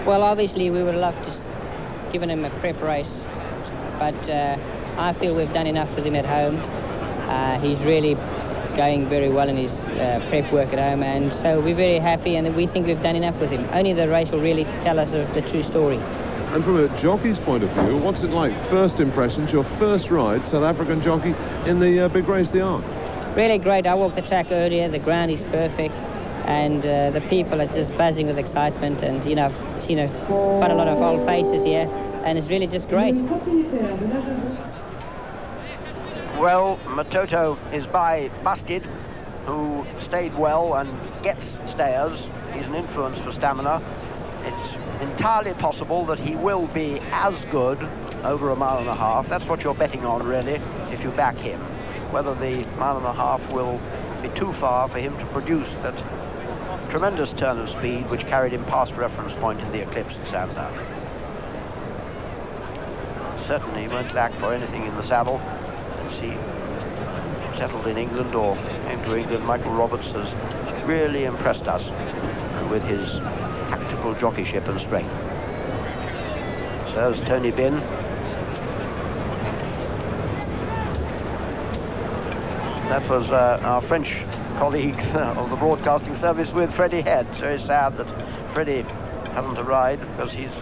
Well, obviously we would love to given him a prep race, but I feel we've done enough with him at home. He's really going very well in his prep work at home, and so we're very happy, and we think we've done enough with him. Only the race will really tell us the true story. And from a jockey's point of view, what's it like? First impressions, your first ride, South African jockey, in the big race, the Arc? Really great. I walked the track earlier. The ground is perfect, and the people are just buzzing with excitement. And you know, I've seen quite a lot of old faces here, and it's really just great. Well, Matoto is by Busted, who stayed well and gets stayers. He's an influence for stamina. It's entirely possible that he will be as good over a mile and a half. That's what you're betting on, really, if you back him. Whether the mile and a half will be too far for him to produce that tremendous turn of speed which carried him past reference point in the Eclipse at Sandown. Certainly won't lack for anything in the saddle. Let's see, settled in England or came to England. Michael Roberts has really impressed us with his tactical jockeyship and strength. There's Tony Bin. That was our French colleagues of the broadcasting service with Freddie Head. It's very sad that Freddie hasn't arrived because he's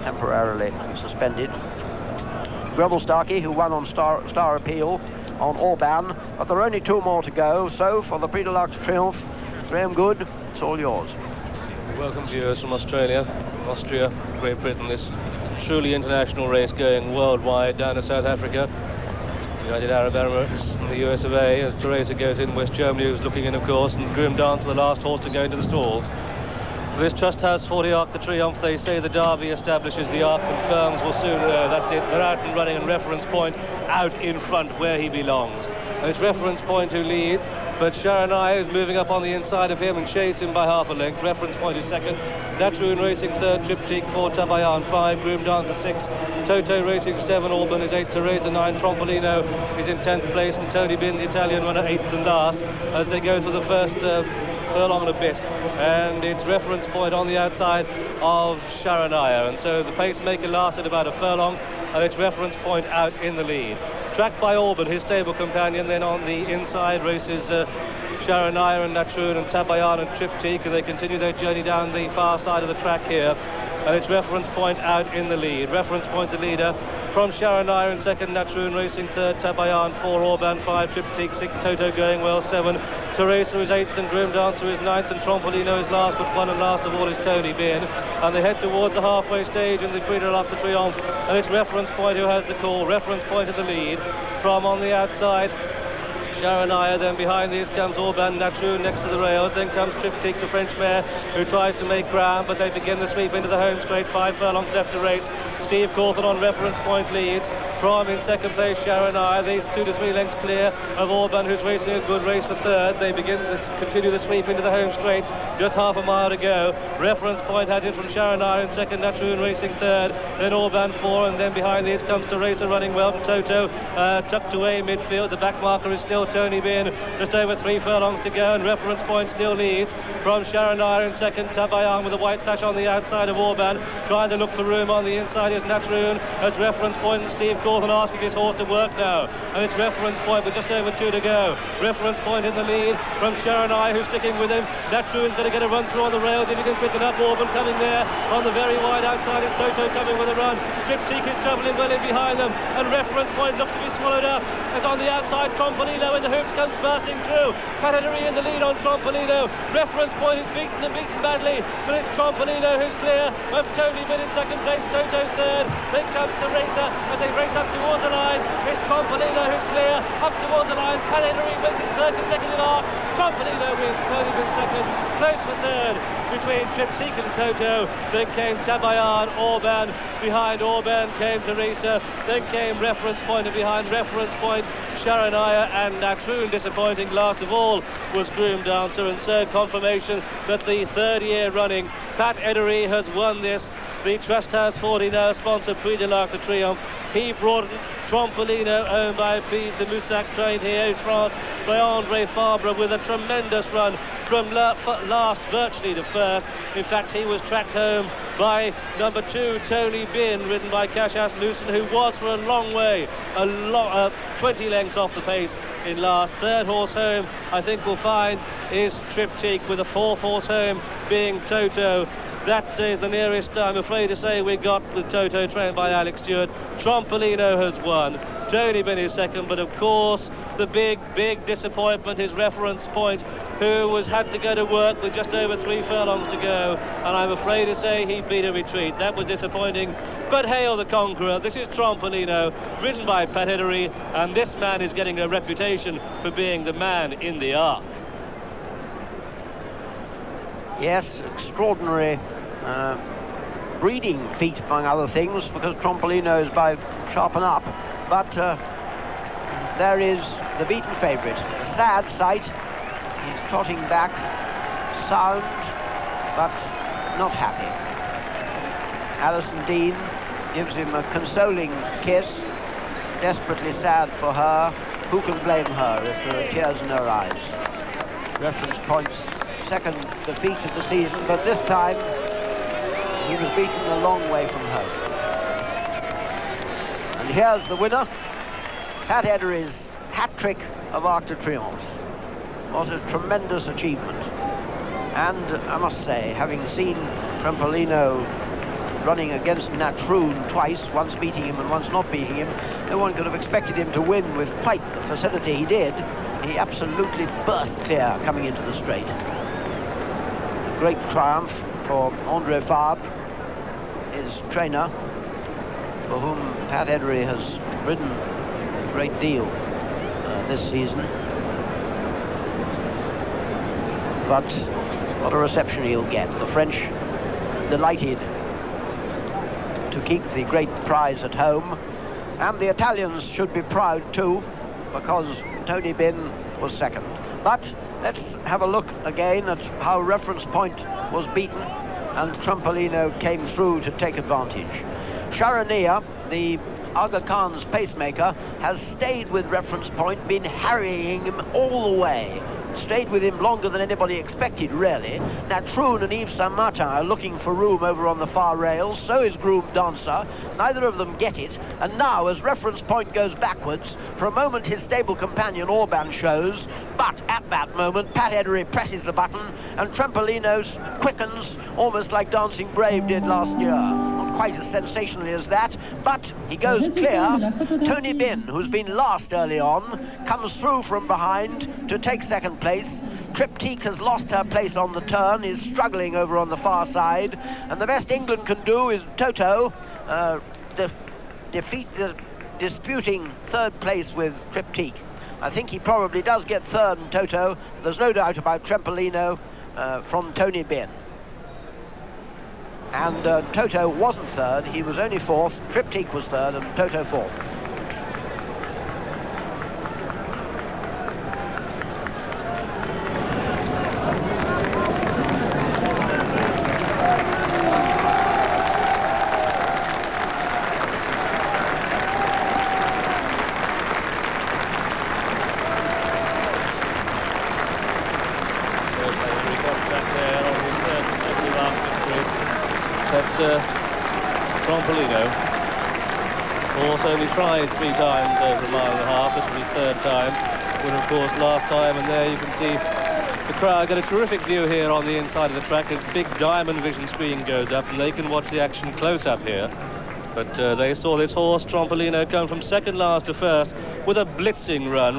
temporarily suspended. Greville Starkey, who won on Star Appeal on Orban, but there are only two more to go. So for the Prix de Triomphe, Graham Good, it's all yours. Welcome viewers from Australia, Austria, Great Britain. This truly international race going worldwide down to South Africa. United Arab Emirates and the US of A as Teresa goes in. West Germany is looking in, of course, and Grim Dance, the last horse to go into the stalls. This Trust House 40 Arc de Triomphe, they say the Derby establishes, the Arc confirms, will soon know. That's it, they're out and running, and Reference Point out in front where he belongs. And it's Reference Point who leads, but Sharanai is moving up on the inside of him and shades him by half a length. Reference Point is second, Natroon racing third, Triptych 4, Tabayan 5, Groom Dancer 6, Toto racing 7, Alban is 8, Teresa 9, Trompolino is in 10th place, and Tony Bin, the Italian runner, 8th and last, as they go through the first furlong and a bit. And it's Reference Point on the outside of Sharanaya, and so the pacemaker lasted about a furlong, and it's Reference Point out in the lead. Tracked by Alban, his stable companion. Then on the inside races Sharanaya and Natroon and Tabayan and Triptych, and they continue their journey down the far side of the track here. And it's Reference Point out in the lead. Reference Point the leader from Sharanaya in second, Natroon racing third, Tabayan 4, Orban 5, Triptych 6, Toto going well 7, Teresa is 8th and Grim Dancer is 9th, and Trompolino is last, but one and last of all is Tony Bin. And they head towards the halfway stage in the Prix de Triomphe, and it's Reference Point who has the call. Reference Point in the lead from on the outside Sharanaya, then behind these comes Orban Natroon next to the rails, then comes Triptych, the French mare, who tries to make ground, but they begin the sweep into the home straight, 5 furlongs left to race. Steve Cawthon on Reference Point leads. From in second place Sharanaya, these 2 to 3 lengths clear of Orban, who's racing a good race for third. They continue the sweep into the home straight, just half a mile to go. Reference Point has it from Sharanaya in second, Natroon racing third, then Orban 4, and then behind these comes Teresa running well from Toto, tucked away midfield. The back marker is still Tony Bin, just over 3 furlongs to go, and Reference Point still leads from Sharanaya in second, Tabayan with a white sash on the outside of Orban, trying to look for room on the inside is Natroon. As Reference Point and Steve Cawthon asking his horse to work now, and it's Reference Point with just over 2 to go. Reference Point in the lead from Sharanaya, who's sticking with him. Natroon's going to get a run through on the rails if he can pick it up. Orban coming there on the very wide outside is Toto coming with a run. Triptych is travelling well in behind them, and Reference Point looks to be swallowed up as on the outside Trompolino in the hoops comes bursting through. Pat Eddery in the lead on Trompolino. Reference Point is beaten and beaten badly, but it's Trompolino who's clear of Tony Bin in second place, Toto third, then comes Teresa as they race up towards the line. It's Trompolino who's clear up towards the line. Pat Eddery wins his third consecutive arc. Trompolino wins, Tony Bin second, close for third between Triptych and Toto. Then came Tabayan, Orban, behind Orban came Teresa, then came Reference Point, and behind Reference Point Sharanaya and Natroon. Disappointing last of all was Groom Dancer, and so confirmation that the third year running Pat Eddery has won this. The Trust House 40 now sponsor Prix de Triomphe. He brought Trompolino, owned by P. de Moussac, trained here in France by André Fabre, with a tremendous run from last virtually to first. In fact, he was tracked home by number 2, Tony Bin, ridden by Cassius Lucen, who was for a long way, 20 lengths off the pace in last. Third horse home, I think we'll find, is Triptych, with the fourth horse home being Toto. That is the nearest, I'm afraid to say, we got with Toto, trained by Alex Stewart. Trempolino has won. Tony Bin is second, but of course the big disappointment is Reference Point, who had to go to work with just over 3 furlongs to go, and I'm afraid to say he beat a retreat. That was disappointing, but hail the conqueror. This is Trempolino, ridden by Pat Eddery, and this man is getting a reputation for being the man in the arc. Yes, extraordinary breeding feat, among other things, because Trempolino is by sharpen up, but there is the beaten favourite. A sad sight. He's trotting back, sound, but not happy. Alison Dean gives him a consoling kiss, desperately sad for her. Who can blame her if there are tears in her eyes? Reference Point's second defeat of the season, but this time he was beaten a long way from home. And here's the winner, Pat Eddery's hat-trick of Arc de Triomphe. What a tremendous achievement. And I must say, having seen Trempolino running against Natroon twice, once beating him and once not beating him, no one could have expected him to win with quite the facility he did. He absolutely burst clear coming into the straight. Great triumph for André Fabre, his trainer, for whom Pat Eddery has ridden a great deal this season. But what a reception he'll get. The French delighted to keep the great prize at home, and the Italians should be proud too, because Tony Bin was second. But let's have a look again at how Reference Point was beaten and Trempolino came through to take advantage. Charania, the Aga Khan's pacemaker, has stayed with Reference Point, been harrying him all the way. Stayed with him longer than anybody expected, really. Natroon and Yves Saint-Martin are looking for room over on the far rails, so is Groom Dancer. Neither of them get it, and now as Reference Point goes backwards, for a moment his stable companion Orban shows, but at that moment Pat Eddery presses the button and Trempolino quickens, almost like Dancing Brave did last year. Not quite as sensationally as that, but he goes clear. Tony Bin, who's been last early on, comes through from behind to take second place. Triptych has lost her place on the turn, is struggling over on the far side, and the best England can do is Toto disputing third place with Triptych. I think he probably does get third in Toto. There's no doubt about Trempolino from Tony Bin. And Toto wasn't third, he was only fourth. Triptych was third and Toto fourth. Trempolino, horse only tried 3 times over a mile and a half. This was his third time, when of course last time, and there you can see the crowd get a terrific view here on the inside of the track. A big diamond vision screen goes up and they can watch the action close up here. But they saw this horse, Trempolino, come from second last to first with a blitzing run.